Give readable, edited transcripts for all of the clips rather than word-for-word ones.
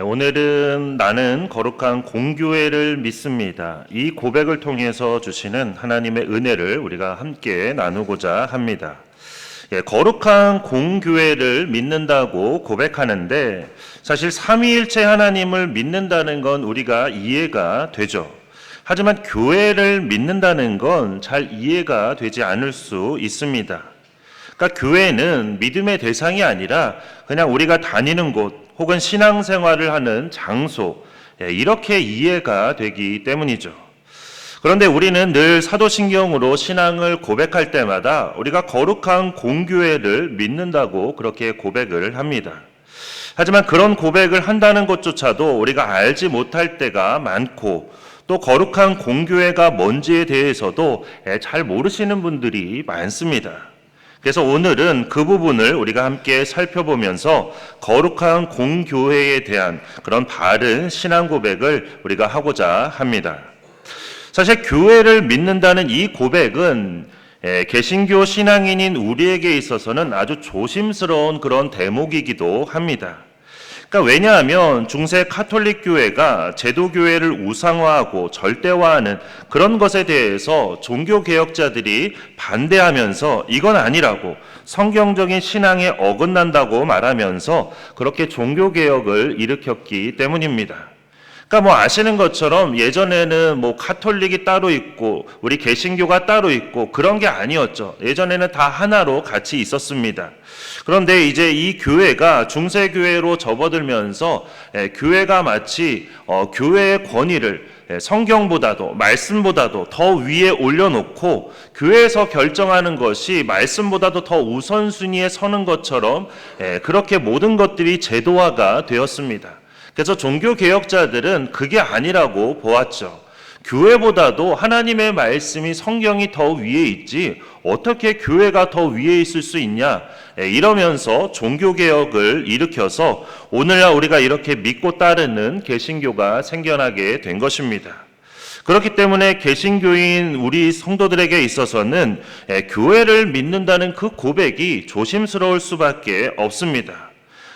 오늘은 나는 거룩한 공교회를 믿습니다. 이 고백을 통해서 주시는 하나님의 은혜를 우리가 함께 나누고자 합니다. 거룩한 공교회를 믿는다고 고백하는데 사실 삼위일체 하나님을 믿는다는 건 우리가 이해가 되죠. 하지만 교회를 믿는다는 건 잘 이해가 되지 않을 수 있습니다. 그러니까 교회는 믿음의 대상이 아니라 그냥 우리가 다니는 곳 혹은 신앙생활을 하는 장소, 이렇게 이해가 되기 때문이죠. 그런데 우리는 늘 사도신경으로 신앙을 고백할 때마다 우리가 거룩한 공교회를 믿는다고 그렇게 고백을 합니다. 하지만 그런 고백을 한다는 것조차도 우리가 알지 못할 때가 많고 또 거룩한 공교회가 뭔지에 대해서도 잘 모르시는 분들이 많습니다. 그래서 오늘은 그 부분을 우리가 함께 살펴보면서 거룩한 공교회에 대한 그런 바른 신앙 고백을 우리가 하고자 합니다. 사실 교회를 믿는다는 이 고백은 개신교 신앙인인 우리에게 있어서는 아주 조심스러운 그런 대목이기도 합니다. 그러니까 왜냐하면 중세 카톨릭 교회가 제도 교회를 우상화하고 절대화하는 그런 것에 대해서 종교 개혁자들이 반대하면서 이건 아니라고 성경적인 신앙에 어긋난다고 말하면서 그렇게 종교 개혁을 일으켰기 때문입니다. 그러니까 아시는 것처럼 예전에는 카톨릭이 따로 있고 우리 개신교가 따로 있고 그런 게 아니었죠. 예전에는 다 하나로 같이 있었습니다. 그런데 이제 이 교회가 중세교회로 접어들면서 교회가 마치 교회의 권위를 성경보다도 말씀보다도 더 위에 올려놓고 교회에서 결정하는 것이 말씀보다도 더 우선순위에 서는 것처럼 그렇게 모든 것들이 제도화가 되었습니다. 그래서 종교개혁자들은 그게 아니라고 보았죠. 교회보다도 하나님의 말씀이 성경이 더 위에 있지 어떻게 교회가 더 위에 있을 수 있냐 이러면서 종교개혁을 일으켜서 오늘날 우리가 이렇게 믿고 따르는 개신교가 생겨나게 된 것입니다. 그렇기 때문에 개신교인 우리 성도들에게 있어서는 교회를 믿는다는 그 고백이 조심스러울 수밖에 없습니다.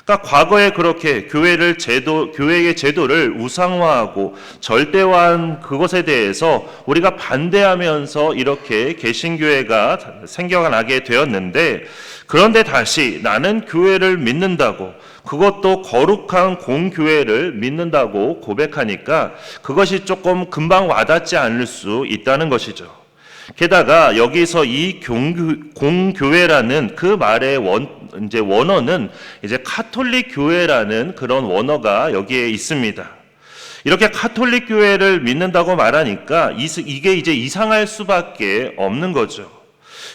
그러니까 과거에 그렇게 교회의 제도를 우상화하고 절대화한 그것에 대해서 우리가 반대하면서 이렇게 개신교회가 생겨나게 되었는데, 그런데 다시 나는 교회를 믿는다고, 그것도 거룩한 공교회를 믿는다고 고백하니까 그것이 조금 금방 와닿지 않을 수 있다는 것이죠. 게다가 여기서 이 공교회라는 그 말의 원어는 이제 카톨릭 교회라는 그런 원어가 여기에 있습니다. 이렇게 카톨릭 교회를 믿는다고 말하니까 이게 이제 이상할 수밖에 없는 거죠.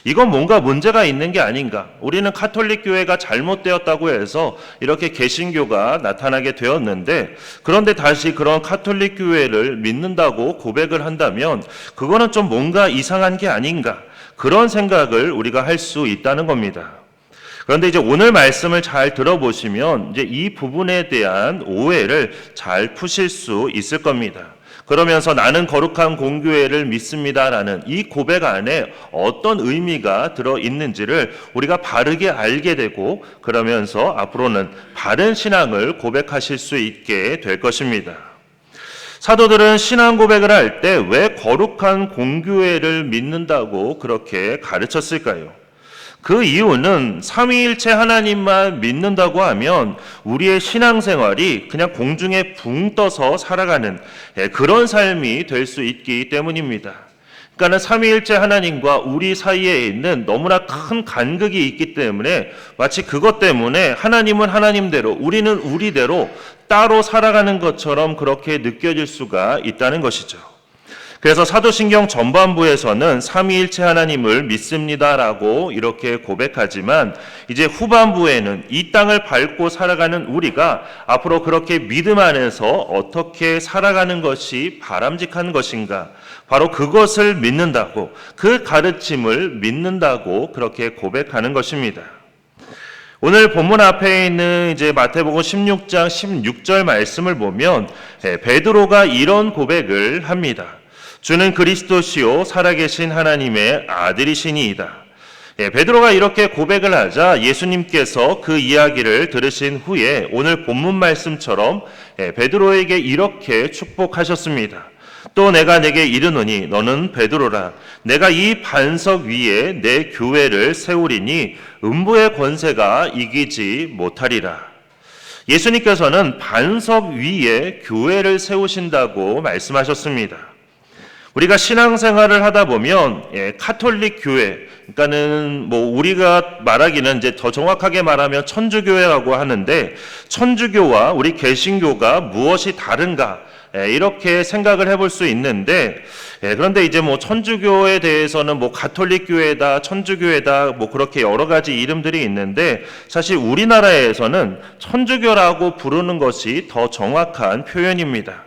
이건 뭔가 문제가 있는 게 아닌가. 우리는 카톨릭 교회가 잘못되었다고 해서 이렇게 개신교가 나타나게 되었는데, 그런데 다시 그런 카톨릭 교회를 믿는다고 고백을 한다면 그거는 좀 뭔가 이상한 게 아닌가. 그런 생각을 우리가 할 수 있다는 겁니다. 그런데 이제 오늘 말씀을 잘 들어보시면 이제 이 부분에 대한 오해를 잘 푸실 수 있을 겁니다. 그러면서 나는 거룩한 공교회를 믿습니다라는 이 고백 안에 어떤 의미가 들어있는지를 우리가 바르게 알게 되고, 그러면서 앞으로는 바른 신앙을 고백하실 수 있게 될 것입니다. 사도들은 신앙 고백을 할 때 왜 거룩한 공교회를 믿는다고 그렇게 가르쳤을까요? 그 이유는 삼위일체 하나님만 믿는다고 하면 우리의 신앙생활이 그냥 공중에 붕 떠서 살아가는 그런 삶이 될 수 있기 때문입니다. 그러니까 삼위일체 하나님과 우리 사이에 있는 너무나 큰 간극이 있기 때문에 마치 그것 때문에 하나님은 하나님대로 우리는 우리대로 따로 살아가는 것처럼 그렇게 느껴질 수가 있다는 것이죠. 그래서 사도신경 전반부에서는 삼위일체 하나님을 믿습니다라고 이렇게 고백하지만, 이제 후반부에는 이 땅을 밟고 살아가는 우리가 앞으로 그렇게 믿음 안에서 어떻게 살아가는 것이 바람직한 것인가, 바로 그것을 믿는다고, 그 가르침을 믿는다고 그렇게 고백하는 것입니다. 오늘 본문 앞에 있는 이제 마태복음 16장 16절 말씀을 보면 베드로가 이런 고백을 합니다. 주는 그리스도시요 살아계신 하나님의 아들이시니이다. 베드로가 이렇게 고백을 하자 예수님께서 그 이야기를 들으신 후에 오늘 본문 말씀처럼 베드로에게 이렇게 축복하셨습니다. 또 내가 내게 이르노니 너는 베드로라. 내가 이 반석 위에 내 교회를 세우리니 음부의 권세가 이기지 못하리라. 예수님께서는 반석 위에 교회를 세우신다고 말씀하셨습니다. 우리가 신앙생활을 하다 보면 카톨릭 교회, 그러니까는 우리가 말하기는 이제 더 정확하게 말하면 천주교회라고 하는데, 천주교와 우리 개신교가 무엇이 다른가 이렇게 생각을 해볼 수 있는데, 그런데 이제 천주교에 대해서는 가톨릭 교회다, 천주교회다, 그렇게 여러 가지 이름들이 있는데, 사실 우리나라에서는 천주교라고 부르는 것이 더 정확한 표현입니다.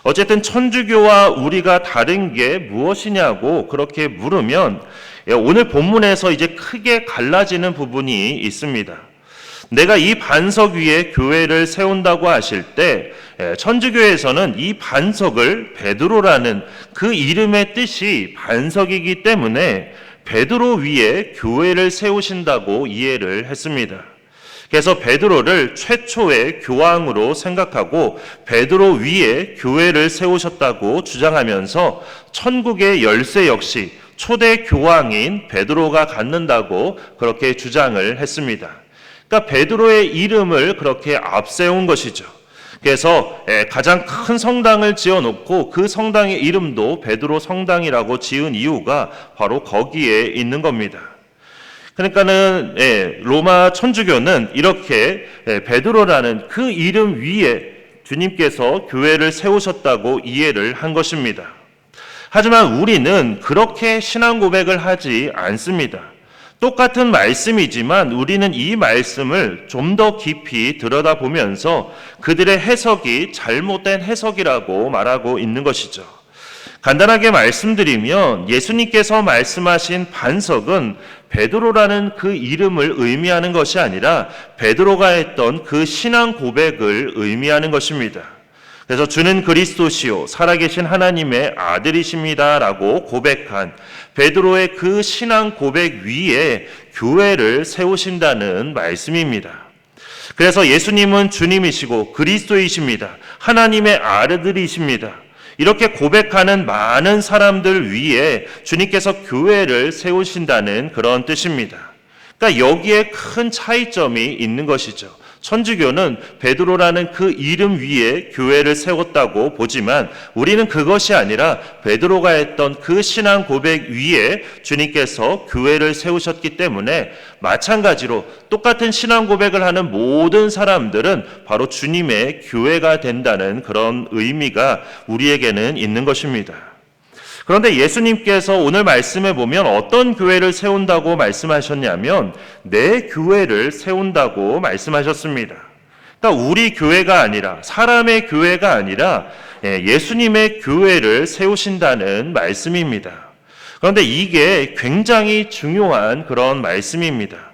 어쨌든 천주교와 우리가 다른 게 무엇이냐고 그렇게 물으면 오늘 본문에서 이제 크게 갈라지는 부분이 있습니다. 내가 이 반석 위에 교회를 세운다고 하실 때 천주교에서는 이 반석을 베드로라는 그 이름의 뜻이 반석이기 때문에 베드로 위에 교회를 세우신다고 이해를 했습니다. 그래서 베드로를 최초의 교황으로 생각하고 베드로 위에 교회를 세우셨다고 주장하면서 천국의 열쇠 역시 초대 교황인 베드로가 갖는다고 그렇게 주장을 했습니다. 그러니까 베드로의 이름을 그렇게 앞세운 것이죠. 그래서 가장 큰 성당을 지어놓고 그 성당의 이름도 베드로 성당이라고 지은 이유가 바로 거기에 있는 겁니다. 그러니까는 로마 천주교는 이렇게 베드로라는 그 이름 위에 주님께서 교회를 세우셨다고 이해를 한 것입니다. 하지만 우리는 그렇게 신앙 고백을 하지 않습니다. 똑같은 말씀이지만 우리는 이 말씀을 좀 더 깊이 들여다보면서 그들의 해석이 잘못된 해석이라고 말하고 있는 것이죠. 간단하게 말씀드리면 예수님께서 말씀하신 반석은 베드로라는 그 이름을 의미하는 것이 아니라 베드로가 했던 그 신앙 고백을 의미하는 것입니다. 그래서 주는 그리스도시요 살아계신 하나님의 아들이십니다 라고 고백한 베드로의 그 신앙 고백 위에 교회를 세우신다는 말씀입니다. 그래서 예수님은 주님이시고 그리스도이십니다. 하나님의 아들이십니다. 이렇게 고백하는 많은 사람들 위에 주님께서 교회를 세우신다는 그런 뜻입니다. 그러니까 여기에 큰 차이점이 있는 것이죠. 천주교는 베드로라는 그 이름 위에 교회를 세웠다고 보지만 우리는 그것이 아니라 베드로가 했던 그 신앙 고백 위에 주님께서 교회를 세우셨기 때문에 마찬가지로 똑같은 신앙 고백을 하는 모든 사람들은 바로 주님의 교회가 된다는 그런 의미가 우리에게는 있는 것입니다. 그런데 예수님께서 오늘 말씀에 보면 어떤 교회를 세운다고 말씀하셨냐면 내 교회를 세운다고 말씀하셨습니다. 그러니까 우리 교회가 아니라 사람의 교회가 아니라 예수님의 교회를 세우신다는 말씀입니다. 그런데 이게 굉장히 중요한 그런 말씀입니다.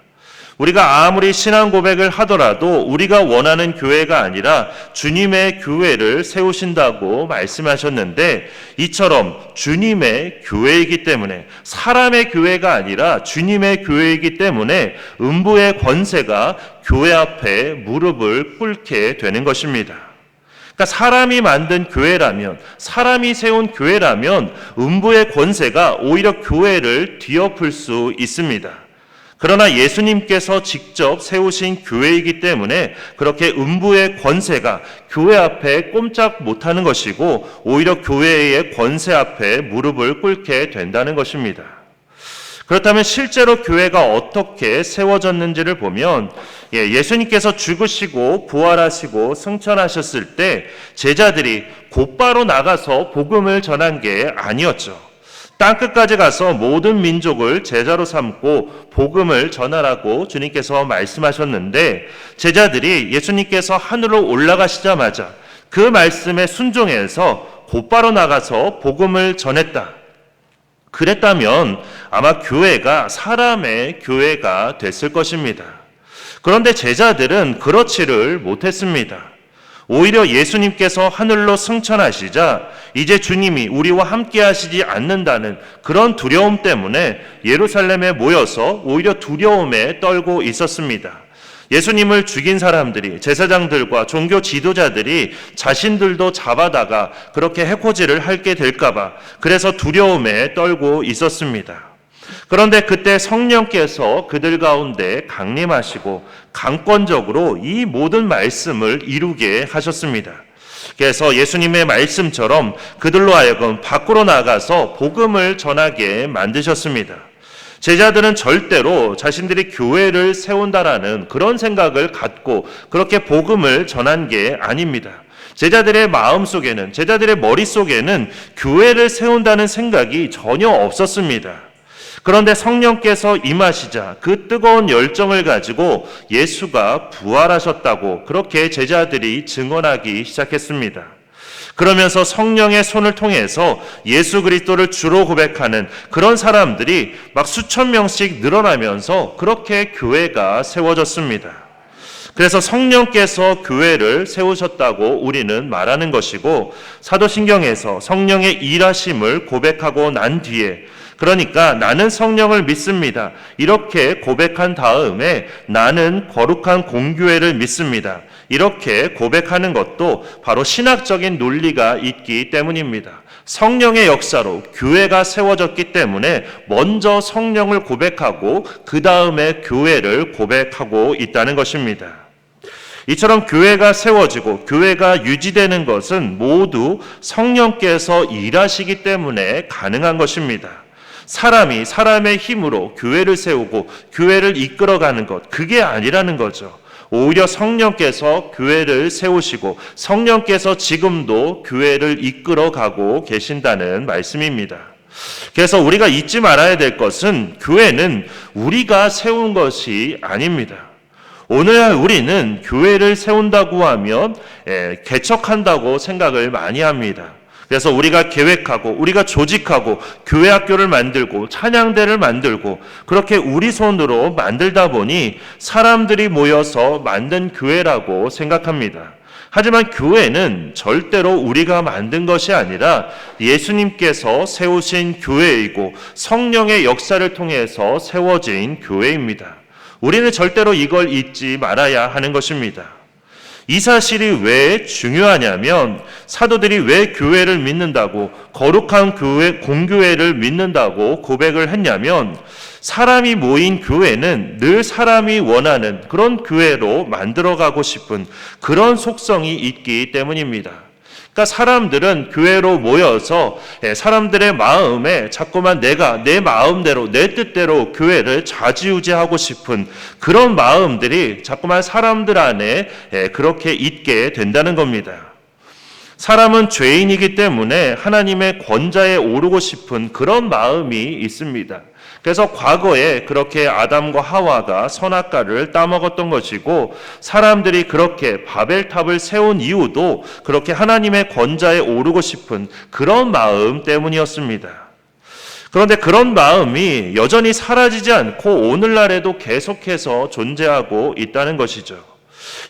우리가 아무리 신앙 고백을 하더라도 우리가 원하는 교회가 아니라 주님의 교회를 세우신다고 말씀하셨는데 이처럼 주님의 교회이기 때문에 사람의 교회가 아니라 주님의 교회이기 때문에 음부의 권세가 교회 앞에 무릎을 꿇게 되는 것입니다. 그러니까 사람이 만든 교회라면 사람이 세운 교회라면 음부의 권세가 오히려 교회를 뒤엎을 수 있습니다. 그러나 예수님께서 직접 세우신 교회이기 때문에 그렇게 음부의 권세가 교회 앞에 꼼짝 못하는 것이고 오히려 교회의 권세 앞에 무릎을 꿇게 된다는 것입니다. 그렇다면 실제로 교회가 어떻게 세워졌는지를 보면 예수님께서 죽으시고 부활하시고 승천하셨을 때 제자들이 곧바로 나가서 복음을 전한 게 아니었죠. 땅끝까지 가서 모든 민족을 제자로 삼고 복음을 전하라고 주님께서 말씀하셨는데 제자들이 예수님께서 하늘로 올라가시자마자 그 말씀에 순종해서 곧바로 나가서 복음을 전했다. 그랬다면 아마 교회가 사람의 교회가 됐을 것입니다. 그런데 제자들은 그렇지를 못했습니다. 오히려 예수님께서 하늘로 승천하시자 이제 주님이 우리와 함께 하시지 않는다는 그런 두려움 때문에 예루살렘에 모여서 오히려 두려움에 떨고 있었습니다. 예수님을 죽인 사람들이, 제사장들과 종교 지도자들이 자신들도 잡아다가 그렇게 해코지를 하게 될까봐 그래서 두려움에 떨고 있었습니다. 그런데 그때 성령께서 그들 가운데 강림하시고 강권적으로 이 모든 말씀을 이루게 하셨습니다. 그래서 예수님의 말씀처럼 그들로 하여금 밖으로 나가서 복음을 전하게 만드셨습니다. 제자들은 절대로 자신들이 교회를 세운다라는 그런 생각을 갖고 그렇게 복음을 전한 게 아닙니다. 제자들의 마음속에는, 제자들의 머릿속에는 교회를 세운다는 생각이 전혀 없었습니다. 그런데 성령께서 임하시자 그 뜨거운 열정을 가지고 예수가 부활하셨다고 그렇게 제자들이 증언하기 시작했습니다. 그러면서 성령의 손을 통해서 예수 그리스도를 주로 고백하는 그런 사람들이 막 수천 명씩 늘어나면서 그렇게 교회가 세워졌습니다. 그래서 성령께서 교회를 세우셨다고 우리는 말하는 것이고, 사도신경에서 성령의 일하심을 고백하고 난 뒤에, 그러니까 나는 성령을 믿습니다, 이렇게 고백한 다음에 나는 거룩한 공교회를 믿습니다, 이렇게 고백하는 것도 바로 신학적인 논리가 있기 때문입니다. 성령의 역사로 교회가 세워졌기 때문에 먼저 성령을 고백하고 그 다음에 교회를 고백하고 있다는 것입니다. 이처럼 교회가 세워지고 교회가 유지되는 것은 모두 성령께서 일하시기 때문에 가능한 것입니다. 사람이 사람의 힘으로 교회를 세우고 교회를 이끌어가는 것, 그게 아니라는 거죠. 오히려 성령께서 교회를 세우시고 성령께서 지금도 교회를 이끌어가고 계신다는 말씀입니다. 그래서 우리가 잊지 말아야 될 것은 교회는 우리가 세운 것이 아닙니다. 오늘날 우리는 교회를 세운다고 하면 개척한다고 생각을 많이 합니다. 그래서 우리가 계획하고 우리가 조직하고 교회 학교를 만들고 찬양대를 만들고 그렇게 우리 손으로 만들다 보니 사람들이 모여서 만든 교회라고 생각합니다. 하지만 교회는 절대로 우리가 만든 것이 아니라 예수님께서 세우신 교회이고 성령의 역사를 통해서 세워진 교회입니다. 우리는 절대로 이걸 잊지 말아야 하는 것입니다. 이 사실이 왜 중요하냐면, 사도들이 왜 교회를 믿는다고, 거룩한 교회, 공교회를 믿는다고 고백을 했냐면, 사람이 모인 교회는 늘 사람이 원하는 그런 교회로 만들어가고 싶은 그런 속성이 있기 때문입니다. 그러니까 사람들은 교회로 모여서 사람들의 마음에 자꾸만 내가 내 마음대로 내 뜻대로 교회를 좌지우지하고 싶은 그런 마음들이 자꾸만 사람들 안에 그렇게 있게 된다는 겁니다. 사람은 죄인이기 때문에 하나님의 권좌에 오르고 싶은 그런 마음이 있습니다. 그래서 과거에 그렇게 아담과 하와가 선악과를 따먹었던 것이고, 사람들이 그렇게 바벨탑을 세운 이유도 그렇게 하나님의 권좌에 오르고 싶은 그런 마음 때문이었습니다. 그런데 그런 마음이 여전히 사라지지 않고 오늘날에도 계속해서 존재하고 있다는 것이죠.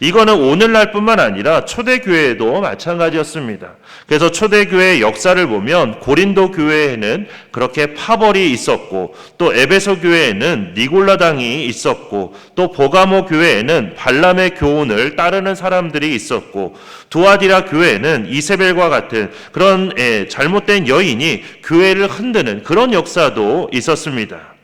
이거는 오늘날뿐만 아니라 초대교회에도 마찬가지였습니다. 그래서 초대교회의 역사를 보면 고린도 교회에는 그렇게 파벌이 있었고, 또 에베소 교회에는 니골라당이 있었고, 또 보가모 교회에는 발람의 교훈을 따르는 사람들이 있었고, 두아디라 교회에는 이세벨과 같은 그런 잘못된 여인이 교회를 흔드는 그런 역사도 있었습니다.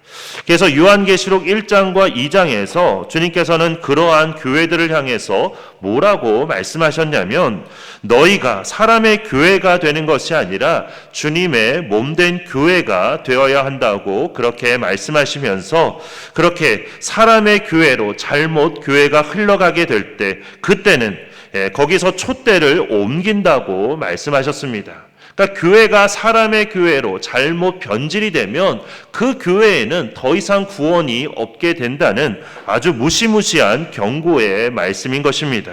그래서 요한계시록 1장과 2장에서 주님께서는 그러한 교회들을 향해서 뭐라고 말씀하셨냐면, 너희가 사람의 교회가 되는 것이 아니라 주님의 몸된 교회가 되어야 한다고 그렇게 말씀하시면서, 그렇게 사람의 교회로 잘못 교회가 흘러가게 될 때 그때는 거기서 촛대를 옮긴다고 말씀하셨습니다. 그러니까 교회가 사람의 교회로 잘못 변질이 되면 그 교회에는 더 이상 구원이 없게 된다는 아주 무시무시한 경고의 말씀인 것입니다.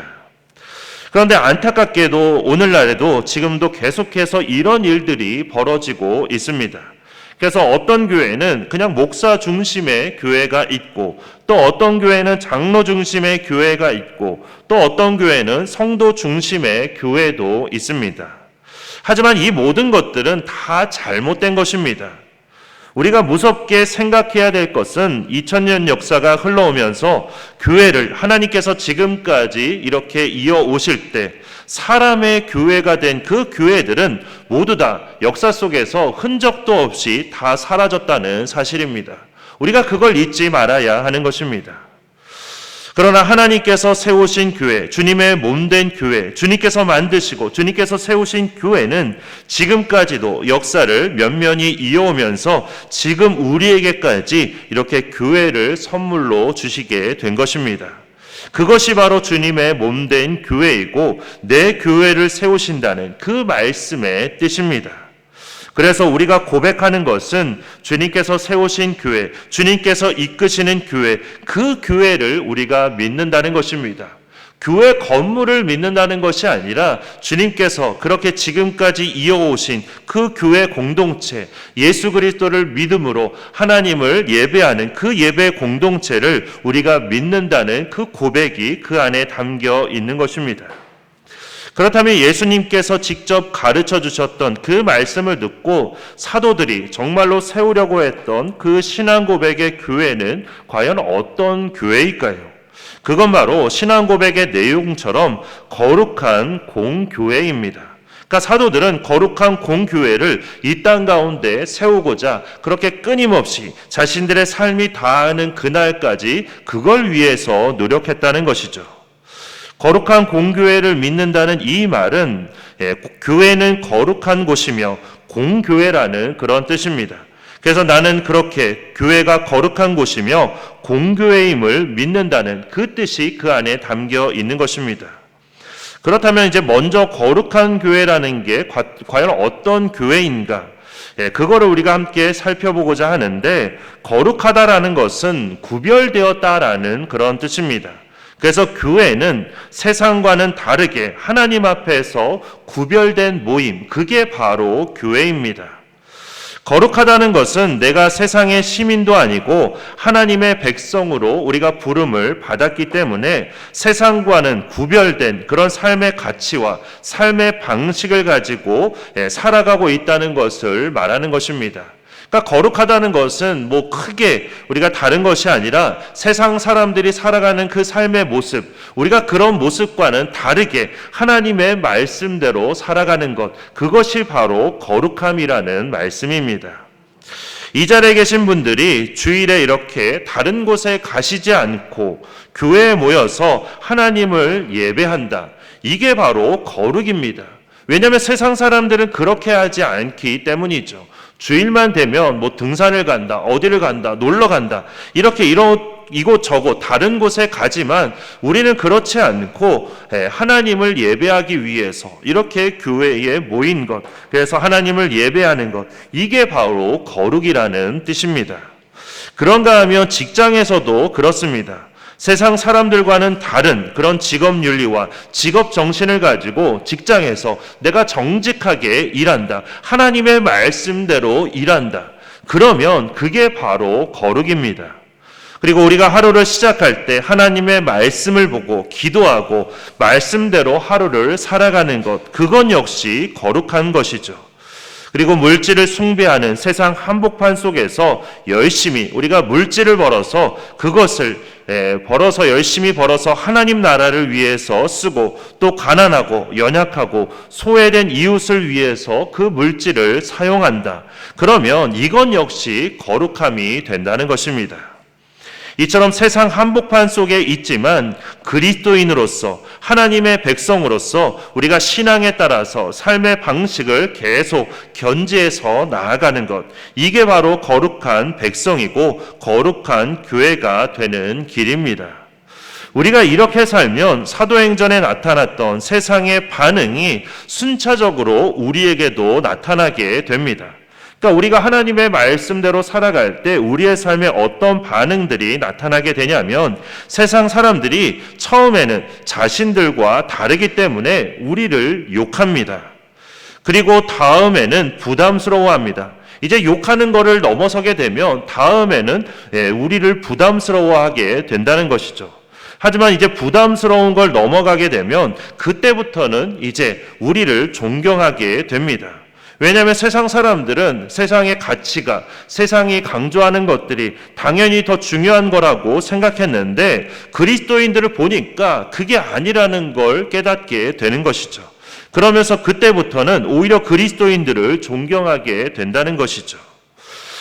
그런데 안타깝게도 오늘날에도 지금도 계속해서 이런 일들이 벌어지고 있습니다. 그래서 어떤 교회는 그냥 목사 중심의 교회가 있고, 또 어떤 교회는 장로 중심의 교회가 있고, 또 어떤 교회는 성도 중심의 교회도 있습니다. 하지만 이 모든 것들은 다 잘못된 것입니다. 우리가 무섭게 생각해야 될 것은 2000년 역사가 흘러오면서 교회를 하나님께서 지금까지 이렇게 이어오실 때 사람의 교회가 된 그 교회들은 모두 다 역사 속에서 흔적도 없이 다 사라졌다는 사실입니다. 우리가 그걸 잊지 말아야 하는 것입니다. 그러나 하나님께서 세우신 교회, 주님의 몸된 교회, 주님께서 만드시고 주님께서 세우신 교회는 지금까지도 역사를 면면히 이어오면서 지금 우리에게까지 이렇게 교회를 선물로 주시게 된 것입니다. 그것이 바로 주님의 몸된 교회이고 내 교회를 세우신다는 그 말씀의 뜻입니다. 그래서 우리가 고백하는 것은 주님께서 세우신 교회, 주님께서 이끄시는 교회, 그 교회를 우리가 믿는다는 것입니다. 교회 건물을 믿는다는 것이 아니라 주님께서 그렇게 지금까지 이어오신 그 교회 공동체, 예수 그리스도를 믿음으로 하나님을 예배하는 그 예배 공동체를 우리가 믿는다는 그 고백이 그 안에 담겨 있는 것입니다. 그렇다면 예수님께서 직접 가르쳐 주셨던 그 말씀을 듣고 사도들이 정말로 세우려고 했던 그 신앙 고백의 교회는 과연 어떤 교회일까요? 그건 바로 신앙 고백의 내용처럼 거룩한 공교회입니다. 그러니까 사도들은 거룩한 공교회를 이 땅 가운데 세우고자 그렇게 끊임없이 자신들의 삶이 다하는 그날까지 그걸 위해서 노력했다는 것이죠. 거룩한 공교회를 믿는다는 이 말은 교회는 거룩한 곳이며 공교회라는 그런 뜻입니다. 그래서 나는 그렇게 교회가 거룩한 곳이며 공교회임을 믿는다는 그 뜻이 그 안에 담겨 있는 것입니다. 그렇다면 이제 먼저 거룩한 교회라는 게 과연 어떤 교회인가? 그거를 우리가 함께 살펴보고자 하는데, 거룩하다라는 것은 구별되었다라는 그런 뜻입니다. 그래서 교회는 세상과는 다르게 하나님 앞에서 구별된 모임, 그게 바로 교회입니다. 거룩하다는 것은 내가 세상의 시민도 아니고 하나님의 백성으로 우리가 부름을 받았기 때문에 세상과는 구별된 그런 삶의 가치와 삶의 방식을 가지고 살아가고 있다는 것을 말하는 것입니다. 그러니까 거룩하다는 것은 뭐 크게 우리가 다른 것이 아니라 세상 사람들이 살아가는 그 삶의 모습, 우리가 그런 모습과는 다르게 하나님의 말씀대로 살아가는 것, 그것이 바로 거룩함이라는 말씀입니다. 이 자리에 계신 분들이 주일에 이렇게 다른 곳에 가시지 않고 교회에 모여서 하나님을 예배한다, 이게 바로 거룩입니다. 왜냐하면 세상 사람들은 그렇게 하지 않기 때문이죠. 주일만 되면 뭐 등산을 간다, 어디를 간다, 놀러 간다, 이렇게 이곳저곳 다른 곳에 가지만 우리는 그렇지 않고 하나님을 예배하기 위해서 이렇게 교회에 모인 것, 그래서 하나님을 예배하는 것, 이게 바로 거룩이라는 뜻입니다. 그런가 하면 직장에서도 그렇습니다. 세상 사람들과는 다른 그런 직업 윤리와 직업 정신을 가지고 직장에서 내가 정직하게 일한다, 하나님의 말씀대로 일한다, 그러면 그게 바로 거룩입니다. 그리고 우리가 하루를 시작할 때 하나님의 말씀을 보고 기도하고 말씀대로 하루를 살아가는 것, 그건 역시 거룩한 것이죠. 그리고 물질을 숭배하는 세상 한복판 속에서 열심히 우리가 물질을 벌어서 그것을 열심히 벌어서 하나님 나라를 위해서 쓰고, 또 가난하고 연약하고 소외된 이웃을 위해서 그 물질을 사용한다, 그러면 이건 역시 거룩함이 된다는 것입니다. 이처럼 세상 한복판 속에 있지만 그리스도인으로서 하나님의 백성으로서 우리가 신앙에 따라서 삶의 방식을 계속 견지해서 나아가는 것, 이게 바로 거룩한 백성이고 거룩한 교회가 되는 길입니다. 우리가 이렇게 살면 사도행전에 나타났던 세상의 반응이 순차적으로 우리에게도 나타나게 됩니다. 그러니까 우리가 하나님의 말씀대로 살아갈 때 우리의 삶에 어떤 반응들이 나타나게 되냐면, 세상 사람들이 처음에는 자신들과 다르기 때문에 우리를 욕합니다. 그리고 다음에는 부담스러워합니다. 이제 욕하는 거를 넘어서게 되면 다음에는 우리를 부담스러워하게 된다는 것이죠. 하지만 이제 부담스러운 걸 넘어가게 되면 그때부터는 이제 우리를 존경하게 됩니다. 왜냐하면 세상 사람들은 세상의 가치가, 세상이 강조하는 것들이 당연히 더 중요한 거라고 생각했는데 그리스도인들을 보니까 그게 아니라는 걸 깨닫게 되는 것이죠. 그러면서 그때부터는 오히려 그리스도인들을 존경하게 된다는 것이죠.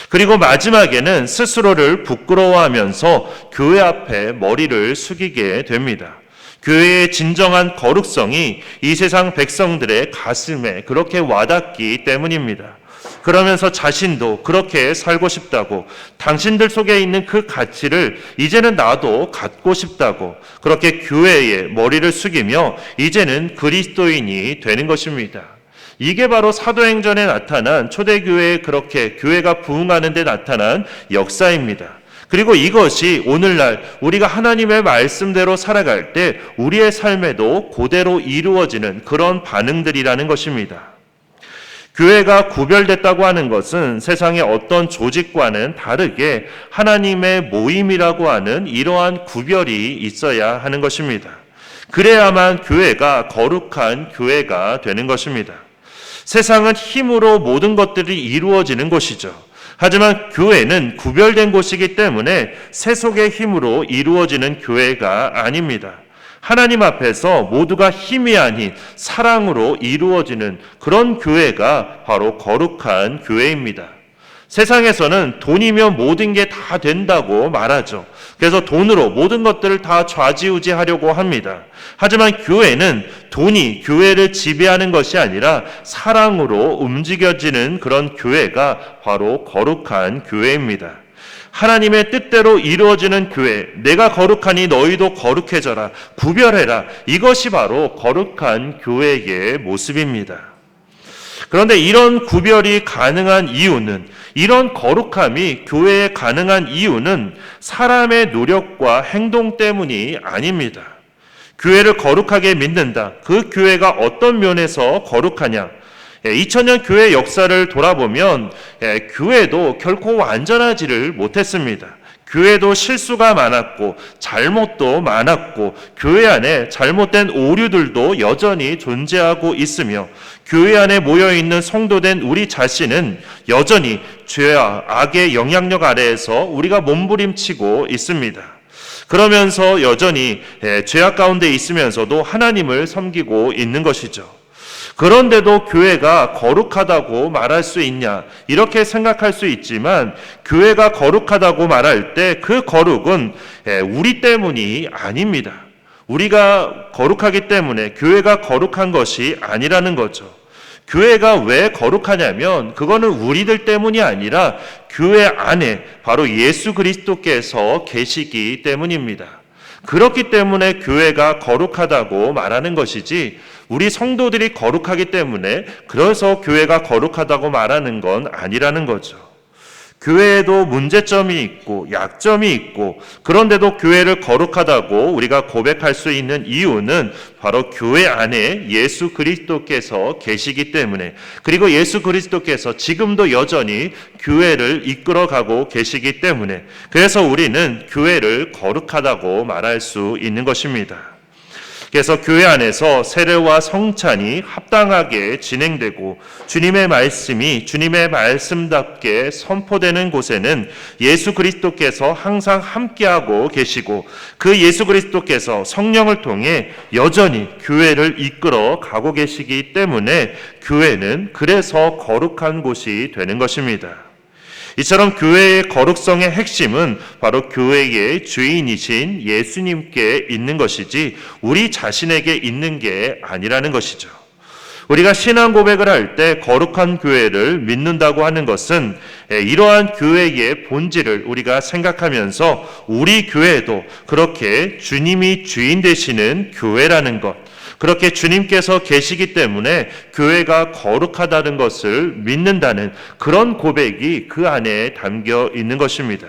그리고 마지막에는 스스로를 부끄러워하면서 교회 앞에 머리를 숙이게 됩니다. 교회의 진정한 거룩성이 이 세상 백성들의 가슴에 그렇게 와닿기 때문입니다. 그러면서 자신도 그렇게 살고 싶다고, 당신들 속에 있는 그 가치를 이제는 나도 갖고 싶다고 그렇게 교회에 머리를 숙이며 이제는 그리스도인이 되는 것입니다. 이게 바로 사도행전에 나타난 초대교회에 그렇게 교회가 부흥하는 데 나타난 역사입니다. 그리고 이것이 오늘날 우리가 하나님의 말씀대로 살아갈 때 우리의 삶에도 그대로 이루어지는 그런 반응들이라는 것입니다. 교회가 구별됐다고 하는 것은 세상의 어떤 조직과는 다르게 하나님의 모임이라고 하는 이러한 구별이 있어야 하는 것입니다. 그래야만 교회가 거룩한 교회가 되는 것입니다. 세상은 힘으로 모든 것들이 이루어지는 곳이죠. 하지만 교회는 구별된 곳이기 때문에 세속의 힘으로 이루어지는 교회가 아닙니다. 하나님 앞에서 모두가 힘이 아닌 사랑으로 이루어지는 그런 교회가 바로 거룩한 교회입니다. 세상에서는 돈이면 모든 게 다 된다고 말하죠. 그래서 돈으로 모든 것들을 다 좌지우지하려고 합니다. 하지만 교회는 돈이 교회를 지배하는 것이 아니라 사랑으로 움직여지는 그런 교회가 바로 거룩한 교회입니다. 하나님의 뜻대로 이루어지는 교회, 내가 거룩하니 너희도 거룩해져라, 구별해라, 이것이 바로 거룩한 교회의 모습입니다. 그런데 이런 구별이 가능한 이유는, 이런 거룩함이 교회에 가능한 이유는 사람의 노력과 행동 때문이 아닙니다. 교회를 거룩하게 믿는다. 그 교회가 어떤 면에서 거룩하냐? 2000년 교회 역사를 돌아보면 교회도 결코 완전하지를 못했습니다. 교회도 실수가 많았고 잘못도 많았고 교회 안에 잘못된 오류들도 여전히 존재하고 있으며 교회 안에 모여있는 성도된 우리 자신은 여전히 죄와 악의 영향력 아래에서 우리가 몸부림치고 있습니다. 그러면서 여전히 죄악 가운데 있으면서도 하나님을 섬기고 있는 것이죠. 그런데도 교회가 거룩하다고 말할 수 있냐? 이렇게 생각할 수 있지만 교회가 거룩하다고 말할 때 그 거룩은 우리 때문이 아닙니다. 우리가 거룩하기 때문에 교회가 거룩한 것이 아니라는 거죠. 교회가 왜 거룩하냐면 그거는 우리들 때문이 아니라 교회 안에 바로 예수 그리스도께서 계시기 때문입니다. 그렇기 때문에 교회가 거룩하다고 말하는 것이지 우리 성도들이 거룩하기 때문에 그래서 교회가 거룩하다고 말하는 건 아니라는 거죠. 교회에도 문제점이 있고 약점이 있고 그런데도 교회를 거룩하다고 우리가 고백할 수 있는 이유는 바로 교회 안에 예수 그리스도께서 계시기 때문에, 그리고 예수 그리스도께서 지금도 여전히 교회를 이끌어가고 계시기 때문에, 그래서 우리는 교회를 거룩하다고 말할 수 있는 것입니다. 그래서 교회 안에서 세례와 성찬이 합당하게 진행되고 주님의 말씀이 주님의 말씀답게 선포되는 곳에는 예수 그리스도께서 항상 함께하고 계시고 그 예수 그리스도께서 성령을 통해 여전히 교회를 이끌어 가고 계시기 때문에 교회는 그래서 거룩한 곳이 되는 것입니다. 이처럼 교회의 거룩성의 핵심은 바로 교회의 주인이신 예수님께 있는 것이지 우리 자신에게 있는 게 아니라는 것이죠. 우리가 신앙 고백을 할 때 거룩한 교회를 믿는다고 하는 것은 이러한 교회의 본질을 우리가 생각하면서 우리 교회도 그렇게 주님이 주인 되시는 교회라는 것, 그렇게 주님께서 계시기 때문에 교회가 거룩하다는 것을 믿는다는 그런 고백이 그 안에 담겨 있는 것입니다.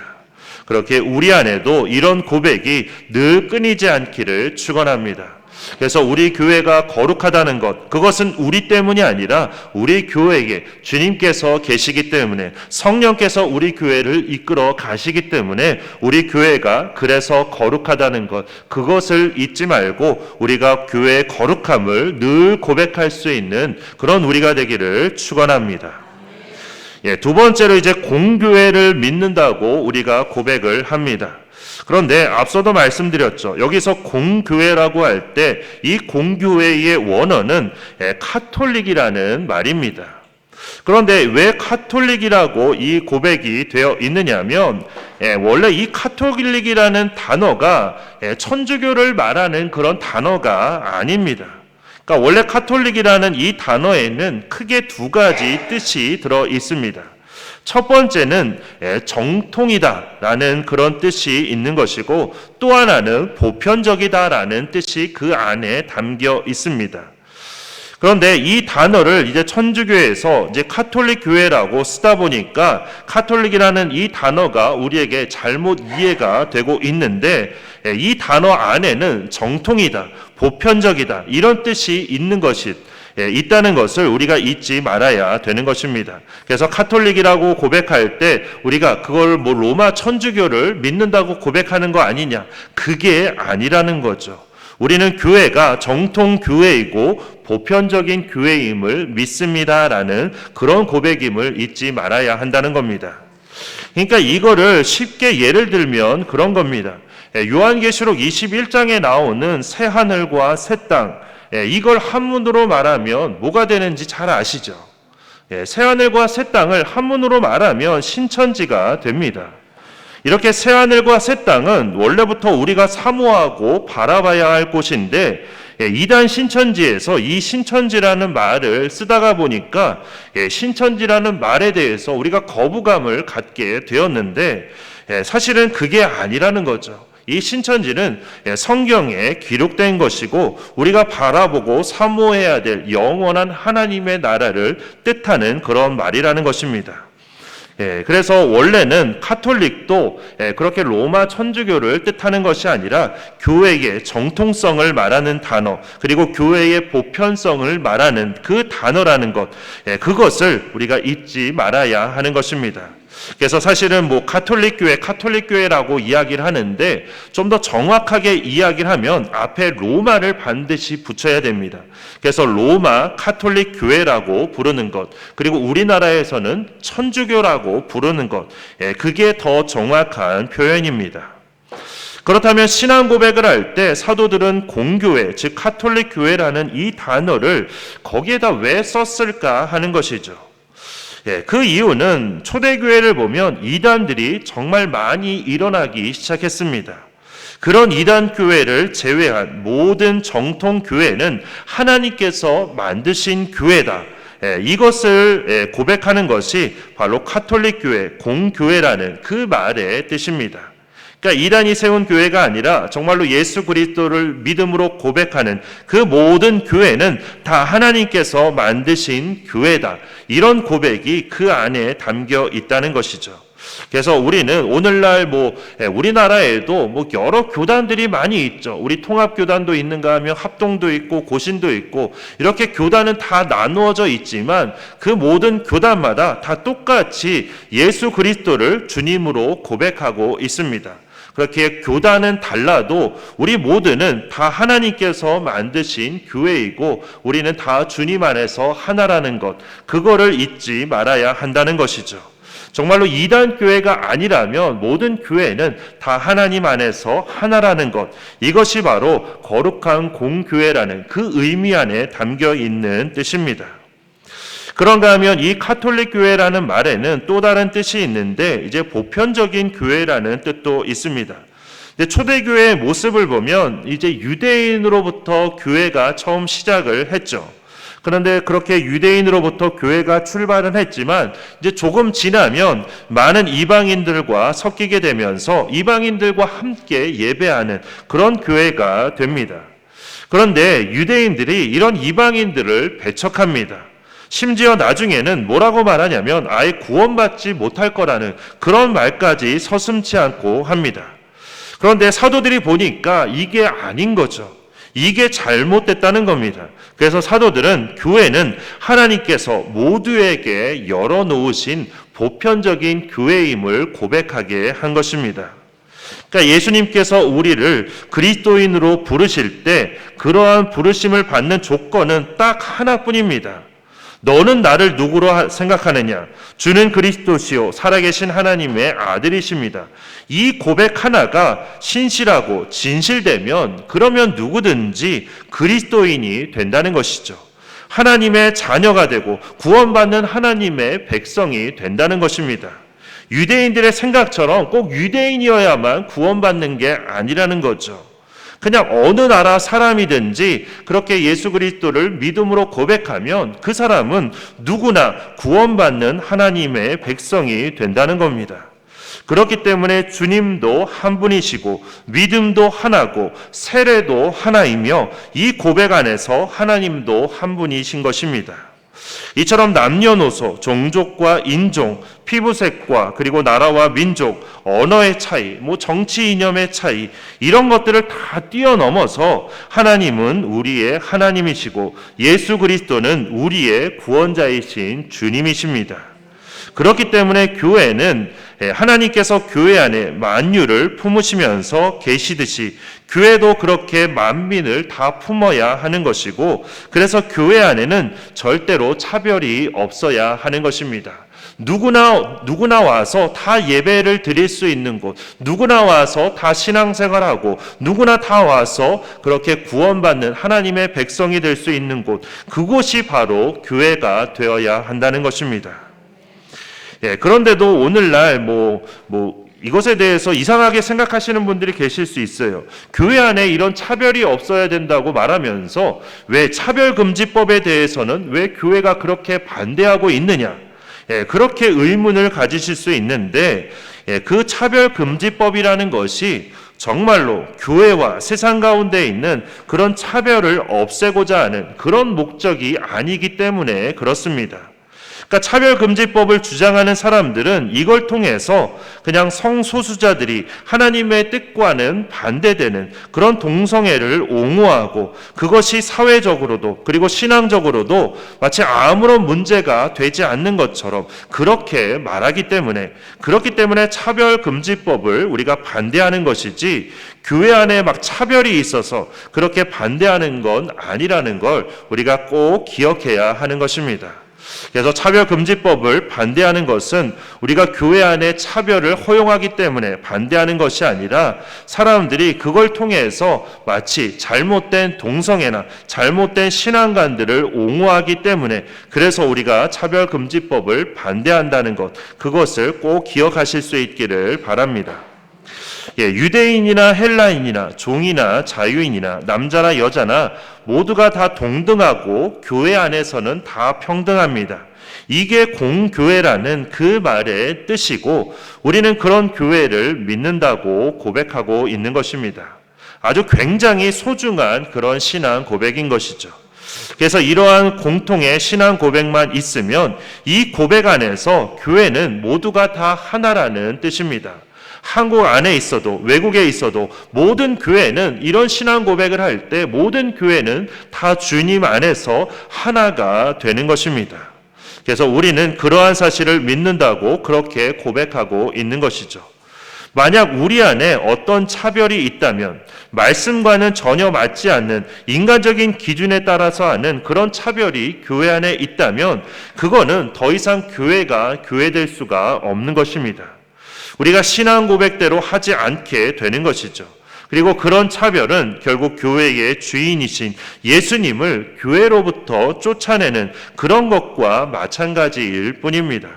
그렇게 우리 안에도 이런 고백이 늘 끊이지 않기를 축원합니다. 그래서 우리 교회가 거룩하다는 것, 그것은 우리 때문이 아니라 우리 교회에 주님께서 계시기 때문에, 성령께서 우리 교회를 이끌어 가시기 때문에 우리 교회가 그래서 거룩하다는 것, 그것을 잊지 말고 우리가 교회의 거룩함을 늘 고백할 수 있는 그런 우리가 되기를 축원합니다. 두 번째로 이제 공교회를 믿는다고 우리가 고백을 합니다. 그런데 앞서도 말씀드렸죠. 여기서 공교회라고 할 때 이 공교회의 원어는 카톨릭이라는 말입니다. 그런데 왜 카톨릭이라고 이 고백이 되어 있느냐면 원래 이 카톨릭이라는 단어가 천주교를 말하는 그런 단어가 아닙니다. 그러니까 원래 카톨릭이라는 이 단어에는 크게 두 가지 뜻이 들어 있습니다. 첫 번째는 정통이다라는 그런 뜻이 있는 것이고, 또 하나는 보편적이다라는 뜻이 그 안에 담겨 있습니다. 그런데 이 단어를 이제 천주교에서 이제 카톨릭 교회라고 쓰다 보니까 카톨릭이라는 이 단어가 우리에게 잘못 이해가 되고 있는데, 이 단어 안에는 정통이다, 보편적이다 이런 뜻이 있는 것이 있다는 것을 우리가 잊지 말아야 되는 것입니다. 그래서 카톨릭이라고 고백할 때 우리가 그걸 뭐 로마 천주교를 믿는다고 고백하는 거 아니냐, 그게 아니라는 거죠. 우리는 교회가 정통 교회이고 보편적인 교회임을 믿습니다라는 그런 고백임을 잊지 말아야 한다는 겁니다. 그러니까 이거를 쉽게 예를 들면 그런 겁니다. 요한계시록 21장에 나오는 새 하늘과 새 땅, 이걸 한문으로 말하면 뭐가 되는지 잘 아시죠? 새하늘과 새 땅을 한문으로 말하면 신천지가 됩니다. 이렇게 새하늘과 새 땅은 원래부터 우리가 사모하고 바라봐야 할 곳인데, 이단 신천지에서 이 신천지라는 말을 쓰다가 보니까 신천지라는 말에 대해서 우리가 거부감을 갖게 되었는데, 사실은 그게 아니라는 거죠. 이 신천지는 성경에 기록된 것이고 우리가 바라보고 사모해야 될 영원한 하나님의 나라를 뜻하는 그런 말이라는 것입니다. 그래서 원래는 카톨릭도 그렇게 로마 천주교를 뜻하는 것이 아니라 교회의 정통성을 말하는 단어, 그리고 교회의 보편성을 말하는 그 단어라는 것, 그것을 우리가 잊지 말아야 하는 것입니다. 그래서 사실은 뭐 카톨릭 교회라고 이야기를 하는데, 좀 더 정확하게 이야기를 하면 앞에 로마를 반드시 붙여야 됩니다. 그래서 로마 카톨릭 교회라고 부르는 것, 그리고 우리나라에서는 천주교라고 부르는 것, 그게 더 정확한 표현입니다. 그렇다면 신앙 고백을 할 때 사도들은 공교회, 즉 카톨릭 교회라는 이 단어를 거기에다 왜 썼을까 하는 것이죠. 그 이유는 초대교회를 보면 이단들이 정말 많이 일어나기 시작했습니다. 그런 이단 교회를 제외한 모든 정통 교회는 하나님께서 만드신 교회다. 이것을 고백하는 것이 바로 카톨릭 교회, 공교회라는 그 말의 뜻입니다. 그러니까 이단이 세운 교회가 아니라 정말로 예수 그리스도를 믿음으로 고백하는 그 모든 교회는 다 하나님께서 만드신 교회다. 이런 고백이 그 안에 담겨 있다는 것이죠. 그래서 우리는 오늘날 우리나라에도 여러 교단들이 많이 있죠. 우리 통합교단도 있는가 하면 합동도 있고 고신도 있고, 이렇게 교단은 다 나누어져 있지만 그 모든 교단마다 다 똑같이 예수 그리스도를 주님으로 고백하고 있습니다. 그렇게 교단은 달라도 우리 모두는 다 하나님께서 만드신 교회이고 우리는 다 주님 안에서 하나라는 것, 그거를 잊지 말아야 한다는 것이죠. 정말로 이단 교회가 아니라면 모든 교회는 다 하나님 안에서 하나라는 것, 이것이 바로 거룩한 공교회라는 그 의미 안에 담겨 있는 뜻입니다. 그런가 하면 이 카톨릭 교회라는 말에는 또 다른 뜻이 있는데, 이제 보편적인 교회라는 뜻도 있습니다. 근데 초대교회의 모습을 보면 이제 유대인으로부터 교회가 처음 시작을 했죠. 그런데 그렇게 유대인으로부터 교회가 출발은 했지만 이제 조금 지나면 많은 이방인들과 섞이게 되면서 이방인들과 함께 예배하는 그런 교회가 됩니다. 그런데 유대인들이 이런 이방인들을 배척합니다. 심지어 나중에는 뭐라고 말하냐면 아예 구원받지 못할 거라는 그런 말까지 서슴지 않고 합니다. 그런데 사도들이 보니까 이게 아닌 거죠. 이게 잘못됐다는 겁니다. 그래서 사도들은 교회는 하나님께서 모두에게 열어놓으신 보편적인 교회임을 고백하게 한 것입니다. 그러니까 예수님께서 우리를 그리스도인으로 부르실 때 그러한 부르심을 받는 조건은 딱 하나뿐입니다. 너는 나를 누구로 생각하느냐? 주는 그리스도시요 살아계신 하나님의 아들이십니다. 이 고백 하나가 신실하고 진실되면 그러면 누구든지 그리스도인이 된다는 것이죠. 하나님의 자녀가 되고 구원받는 하나님의 백성이 된다는 것입니다. 유대인들의 생각처럼 꼭 유대인이어야만 구원받는 게 아니라는 거죠. 그냥 어느 나라 사람이든지 그렇게 예수 그리스도를 믿음으로 고백하면 그 사람은 누구나 구원받는 하나님의 백성이 된다는 겁니다. 그렇기 때문에 주님도 한 분이시고 믿음도 하나고 세례도 하나이며 이 고백 안에서 하나님도 한 분이신 것입니다. 이처럼 남녀노소, 종족과 인종, 피부색과 그리고 나라와 민족, 언어의 차이, 정치 이념의 차이 이런 것들을 다 뛰어넘어서 하나님은 우리의 하나님이시고 예수 그리스도는 우리의 구원자이신 주님이십니다. 그렇기 때문에 교회는 하나님께서 교회 안에 만유를 품으시면서 계시듯이 교회도 그렇게 만민을 다 품어야 하는 것이고 그래서 교회 안에는 절대로 차별이 없어야 하는 것입니다. 누구나 와서 다 예배를 드릴 수 있는 곳, 누구나 와서 다 신앙생활하고 누구나 다 와서 그렇게 구원받는 하나님의 백성이 될 수 있는 곳, 그곳이 바로 교회가 되어야 한다는 것입니다. 그런데도 오늘날 이것에 대해서 이상하게 생각하시는 분들이 계실 수 있어요. 교회 안에 이런 차별이 없어야 된다고 말하면서 왜 차별금지법에 대해서는 왜 교회가 그렇게 반대하고 있느냐? 그렇게 의문을 가지실 수 있는데 그 차별금지법이라는 것이 정말로 교회와 세상 가운데 있는 그런 차별을 없애고자 하는 그런 목적이 아니기 때문에 그렇습니다. 그러니까 차별금지법을 주장하는 사람들은 이걸 통해서 그냥 성소수자들이 하나님의 뜻과는 반대되는 그런 동성애를 옹호하고 그것이 사회적으로도 그리고 신앙적으로도 마치 아무런 문제가 되지 않는 것처럼 그렇게 말하기 때문에 그렇기 때문에 차별금지법을 우리가 반대하는 것이지 교회 안에 막 차별이 있어서 그렇게 반대하는 건 아니라는 걸 우리가 꼭 기억해야 하는 것입니다. 그래서 차별금지법을 반대하는 것은 우리가 교회 안에 차별을 허용하기 때문에 반대하는 것이 아니라 사람들이 그걸 통해서 마치 잘못된 동성애나 잘못된 신앙관들을 옹호하기 때문에 그래서 우리가 차별금지법을 반대한다는 것, 그것을 꼭 기억하실 수 있기를 바랍니다. 유대인이나 헬라인이나 종이나 자유인이나 남자나 여자나 모두가 다 동등하고 교회 안에서는 다 평등합니다. 이게 공교회라는 그 말의 뜻이고 우리는 그런 교회를 믿는다고 고백하고 있는 것입니다. 아주 굉장히 소중한 그런 신앙 고백인 것이죠. 그래서 이러한 공통의 신앙 고백만 있으면 이 고백 안에서 교회는 모두가 다 하나라는 뜻입니다. 한국 안에 있어도 외국에 있어도 모든 교회는 이런 신앙 고백을 할 때 모든 교회는 다 주님 안에서 하나가 되는 것입니다. 그래서 우리는 그러한 사실을 믿는다고 그렇게 고백하고 있는 것이죠. 만약 우리 안에 어떤 차별이 있다면 말씀과는 전혀 맞지 않는 인간적인 기준에 따라서 하는 그런 차별이 교회 안에 있다면 그거는 더 이상 교회가 교회될 수가 없는 것입니다. 우리가 신앙 고백대로 하지 않게 되는 것이죠. 그리고 그런 차별은 결국 교회의 주인이신 예수님을 교회로부터 쫓아내는 그런 것과 마찬가지일 뿐입니다.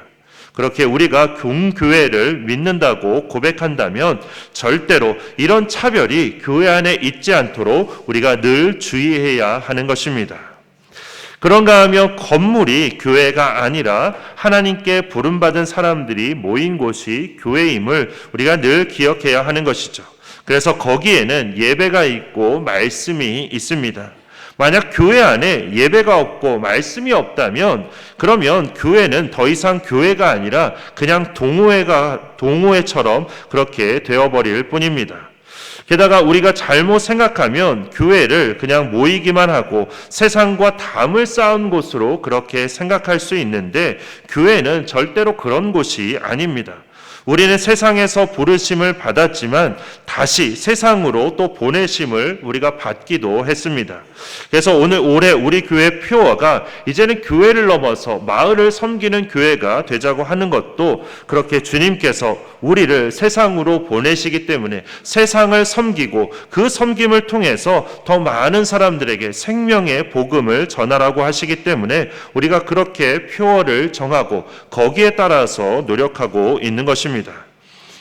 그렇게 우리가 공교회를 믿는다고 고백한다면 절대로 이런 차별이 교회 안에 있지 않도록 우리가 늘 주의해야 하는 것입니다. 그런가 하면 건물이 교회가 아니라 하나님께 부름받은 사람들이 모인 곳이 교회임을 우리가 늘 기억해야 하는 것이죠. 그래서 거기에는 예배가 있고 말씀이 있습니다. 만약 교회 안에 예배가 없고 말씀이 없다면 그러면 교회는 더 이상 교회가 아니라 그냥 동호회처럼 그렇게 되어버릴 뿐입니다. 게다가 우리가 잘못 생각하면 교회를 그냥 모이기만 하고 세상과 담을 쌓은 곳으로 그렇게 생각할 수 있는데 교회는 절대로 그런 곳이 아닙니다. 우리는 세상에서 부르심을 받았지만 다시 세상으로 또 보내심을 우리가 받기도 했습니다. 그래서 올해 우리 교회 표어가 이제는 교회를 넘어서 마을을 섬기는 교회가 되자고 하는 것도 그렇게 주님께서 우리를 세상으로 보내시기 때문에 세상을 섬기고 그 섬김을 통해서 더 많은 사람들에게 생명의 복음을 전하라고 하시기 때문에 우리가 그렇게 표어를 정하고 거기에 따라서 노력하고 있는 것입니다.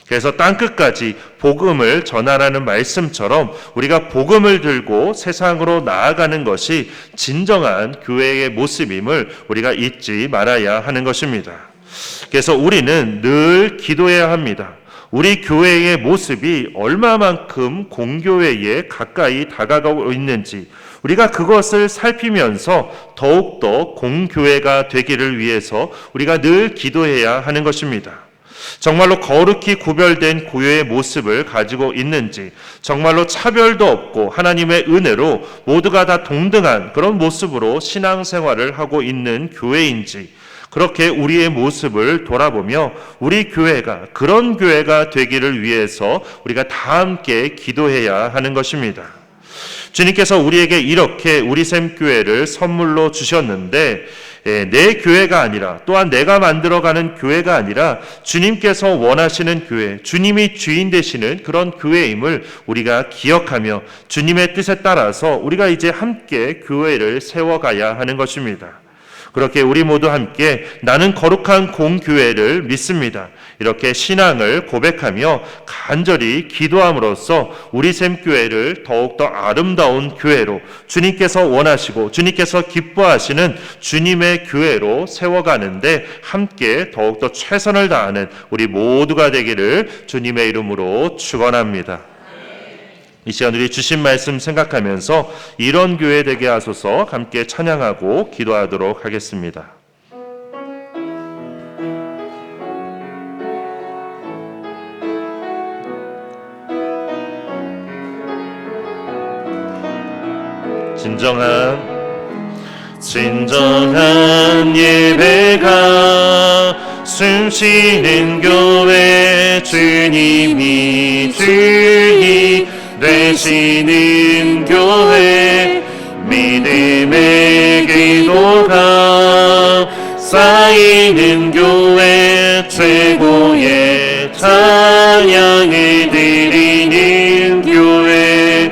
그래서 땅끝까지 복음을 전하라는 말씀처럼 우리가 복음을 들고 세상으로 나아가는 것이 진정한 교회의 모습임을 우리가 잊지 말아야 하는 것입니다. 그래서 우리는 늘 기도해야 합니다. 우리 교회의 모습이 얼마만큼 공교회에 가까이 다가가고 있는지 우리가 그것을 살피면서 더욱더 공교회가 되기를 위해서 우리가 늘 기도해야 하는 것입니다. 정말로 거룩히 구별된 교회의 모습을 가지고 있는지, 정말로 차별도 없고 하나님의 은혜로 모두가 다 동등한 그런 모습으로 신앙생활을 하고 있는 교회인지, 그렇게 우리의 모습을 돌아보며 우리 교회가 그런 교회가 되기를 위해서 우리가 다 함께 기도해야 하는 것입니다. 주님께서 우리에게 이렇게 우리샘 교회를 선물로 주셨는데 내 교회가 아니라 또한 내가 만들어가는 교회가 아니라 주님께서 원하시는 교회, 주님이 주인 되시는 그런 교회임을 우리가 기억하며 주님의 뜻에 따라서 우리가 이제 함께 교회를 세워가야 하는 것입니다. 그렇게 우리 모두 함께 나는 거룩한 공교회를 믿습니다. 이렇게 신앙을 고백하며 간절히 기도함으로써 우리 샘교회를 더욱더 아름다운 교회로 주님께서 원하시고 주님께서 기뻐하시는 주님의 교회로 세워가는데 함께 더욱더 최선을 다하는 우리 모두가 되기를 주님의 이름으로 축원합니다. 이 시간 우리 주신 말씀 생각하면서 이런 교회 되게 하소서 함께 찬양하고 기도하도록 하겠습니다. 진정한 예배가 숨쉬는 교회 주님이 주인 되시는 교회 믿음의 기도가 쌓이는 교회 최고의 찬양을 드리는 교회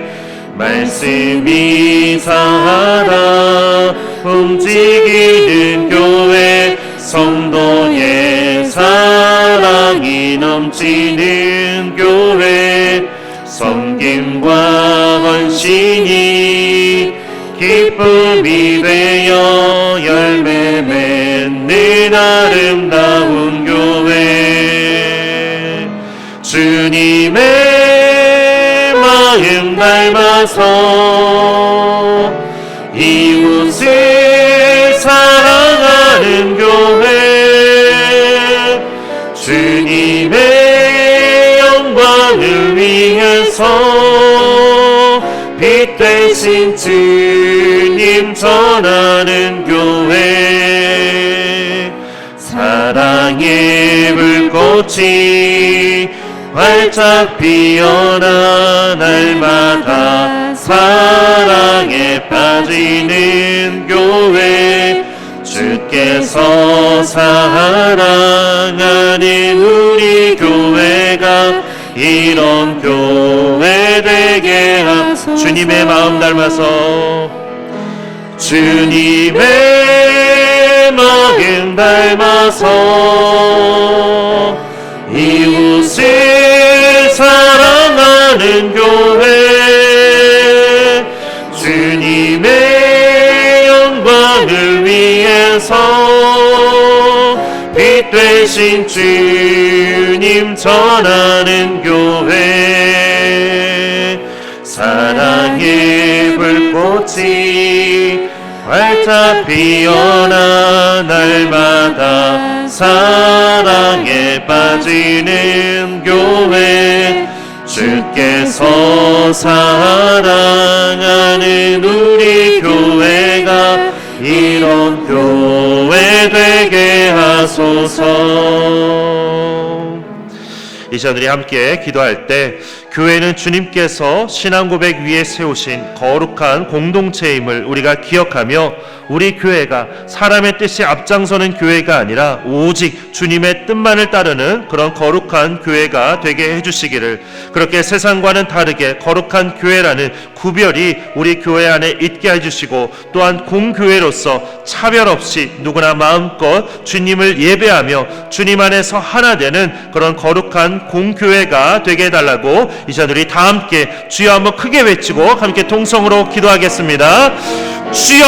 말씀이 살아 움직이는 교회 성도의 사랑이 넘치는 교회 섬김과 헌신이 기쁨이 되어 열매 맺는 아름다운 교회 주님의 마음 닮아서 이웃을 사랑하는 교회 주님의 영광을 위해서 빛 되신 주님 전하는 교회 사랑의 불꽃이 활짝 피어나 날마다 사랑에 빠지는 교회 주께서 사랑하는 우리 교회가 이런 교회 되게 하소서 주님의 마음 닮아서 주님의 마음 닮아서 이웃을 사랑하는 교회 주님의 영광을 위해서 빛 되신 주님 전하는 교회 사랑의 불꽃이 꽃이 활짝 피어나 날마다 사랑에 빠지는 교회, 주께서 사랑하는 우리 교회가 이런 교회 되게 하소서. 이 시간 우리 함께 기도할 때 교회는 주님께서 신앙 고백 위에 세우신 거룩한 공동체임을 우리가 기억하며 우리 교회가 사람의 뜻이 앞장서는 교회가 아니라 오직 주님의 뜻만을 따르는 그런 거룩한 교회가 되게 해주시기를, 그렇게 세상과는 다르게 거룩한 교회라는 구별이 우리 교회 안에 있게 해주시고, 또한 공교회로서 차별 없이 누구나 마음껏 주님을 예배하며 주님 안에서 하나 되는 그런 거룩한 공교회가 되게 해달라고 이 시간 우리 다 함께 주여 한번 크게 외치고 함께 동성으로 기도하겠습니다. 주여!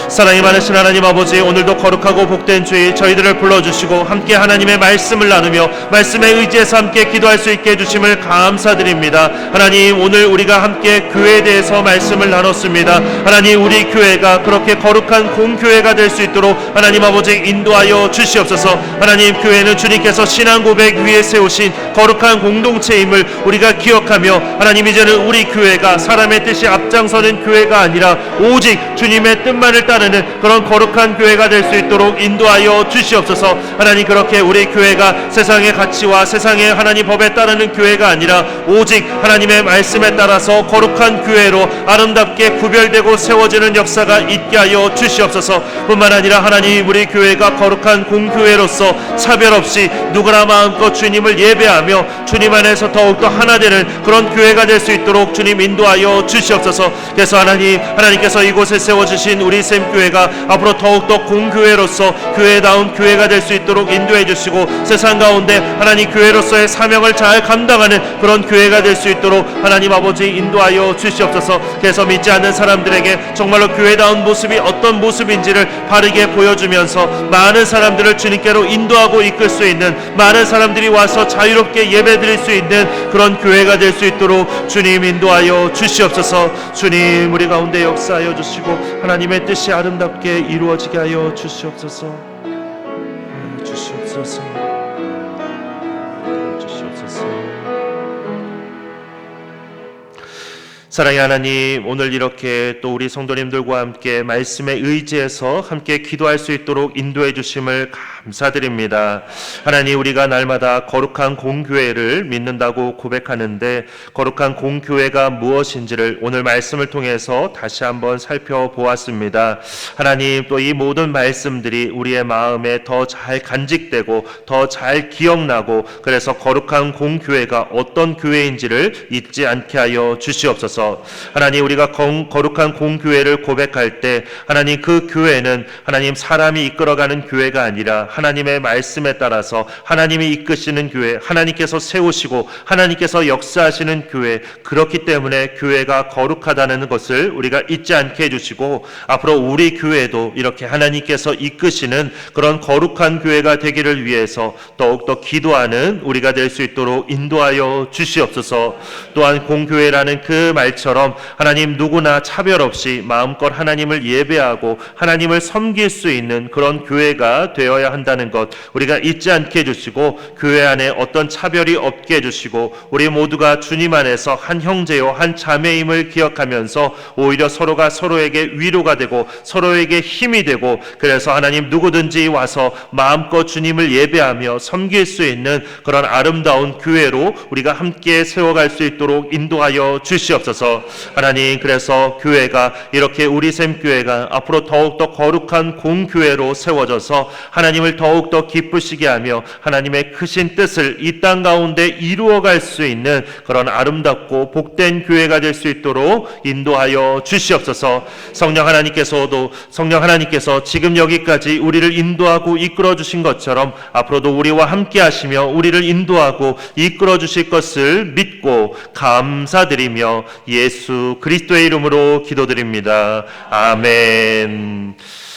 사랑이 많으신 하나님 아버지, 오늘도 거룩하고 복된 주일 저희들을 불러주시고 함께 하나님의 말씀을 나누며 말씀에 의지해서 함께 기도할 수 있게 해주심을 감사드립니다. 하나님, 오늘 우리가 함께 교회에 대해서 말씀을 나눴습니다. 하나님, 우리 교회가 그렇게 거룩한 공교회가 될 수 있도록 하나님 아버지 인도하여 주시옵소서. 하나님, 교회는 주님께서 신앙 고백 위에 세우신 거룩한 공동체임을 우리가 기억하며 하나님, 이제는 우리 교회가 사람의 뜻이 앞장서는 교회가 아니라 오직 주님의 뜻만을 따르는 그런 거룩한 교회가 될 수 있도록 인도하여 주시옵소서. 하나님, 그렇게 우리 교회가 세상의 가치와 세상의 하나님 법에 따르는 교회가 아니라 오직 하나님의 말씀에 따라서 거룩한 교회로 아름답게 구별되고 세워지는 역사가 있게 하여 주시옵소서. 뿐만 아니라 하나님, 우리 교회가 거룩한 공교회로서 차별 없이 누구나 마음껏 주님을 예배하며 주님 안에서 더욱더 하나 되는 그런 교회가 될 수 있도록 주님 인도하여 주시옵소서. 그래서 하나님께서 이곳에 세워주신 우리 샘교회가 앞으로 더욱더 공교회로서 교회다운 교회가 될 수 있도록 인도해 주시고, 세상 가운데 하나님 교회로서의 사명을 잘 감당하는 그런 교회가 될 수 있도록 하나님 아버지 인도하여 주시옵소서. 그래서 믿지 않는 사람들에게 정말로 교회다운 모습이 어떤 모습인지를 바르게 보여주면서 많은 사람들을 주님께로 인도하고 이끌 수 있는, 많은 사람들이 와서 자유롭게 예배드릴 수 있는 그런 교회가 될 수 있도록 주님 인도하여 주시옵소서. 주님, 우리 가운데 역사하여 주시고 하나님의 뜻이 아름답게 이루어지게 하여 주시옵소서. 주시옵소서. 사랑의 하나님, 오늘 이렇게 또 우리 성도님들과 함께 말씀에 의지해서 함께 기도할 수 있도록 인도해 주심을 감사드립니다. 하나님, 우리가 날마다 거룩한 공교회를 믿는다고 고백하는데 거룩한 공교회가 무엇인지를 오늘 말씀을 통해서 다시 한번 살펴보았습니다. 하나님, 또 이 모든 말씀들이 우리의 마음에 더 잘 간직되고 더 잘 기억나고, 그래서 거룩한 공교회가 어떤 교회인지를 잊지 않게 하여 주시옵소서. 하나님, 우리가 거룩한 공교회를 고백할 때 하나님, 그 교회는 하나님 사람이 이끌어가는 교회가 아니라 하나님의 말씀에 따라서 하나님이 이끄시는 교회, 하나님께서 세우시고 하나님께서 역사하시는 교회, 그렇기 때문에 교회가 거룩하다는 것을 우리가 잊지 않게 해주시고, 앞으로 우리 교회도 이렇게 하나님께서 이끄시는 그런 거룩한 교회가 되기를 위해서 더욱더 기도하는 우리가 될 수 있도록 인도하여 주시옵소서. 또한 공교회라는 그 말처럼 하나님, 누구나 차별 없이 마음껏 하나님을 예배하고 하나님을 섬길 수 있는 그런 교회가 되어야 한다는 것 우리가 잊지 않게 해주시고, 교회 안에 어떤 차별이 없게 해주시고, 우리 모두가 주님 안에서 한 형제요 한 자매임을 기억하면서 오히려 서로가 서로에게 위로가 되고 서로에게 힘이 되고, 그래서 하나님, 누구든지 와서 마음껏 주님을 예배하며 섬길 수 있는 그런 아름다운 교회로 우리가 함께 세워갈 수 있도록 인도하여 주시옵소서. 하나님, 그래서 교회가 이렇게 우리 샘교회가 앞으로 더욱더 거룩한 공교회로 세워져서 하나님을 더욱더 기쁘시게 하며 하나님의 크신 뜻을 이 땅 가운데 이루어갈 수 있는 그런 아름답고 복된 교회가 될 수 있도록 인도하여 주시옵소서. 성령 하나님께서 지금 여기까지 우리를 인도하고 이끌어 주신 것처럼 앞으로도 우리와 함께 하시며 우리를 인도하고 이끌어 주실 것을 믿고 감사드리며 예수 그리스도의 이름으로 기도드립니다. 아멘.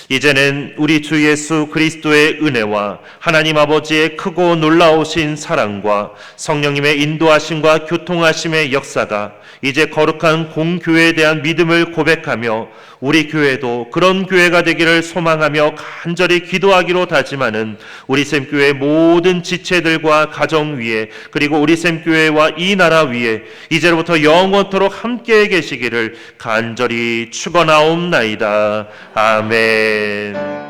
이제는 우리 주 예수 그리스도의 은혜와 하나님 아버지의 크고 놀라우신 사랑과 성령님의 인도하심과 교통하심의 역사가 이제 거룩한 공교회에 대한 믿음을 고백하며 우리 교회도 그런 교회가 되기를 소망하며 간절히 기도하기로 다짐하는 우리 샘교회 모든 지체들과 가정 위에, 그리고 우리 샘교회와 이 나라 위에 이제로부터 영원토록 함께 계시기를 간절히 축원하옵나이다. 아멘.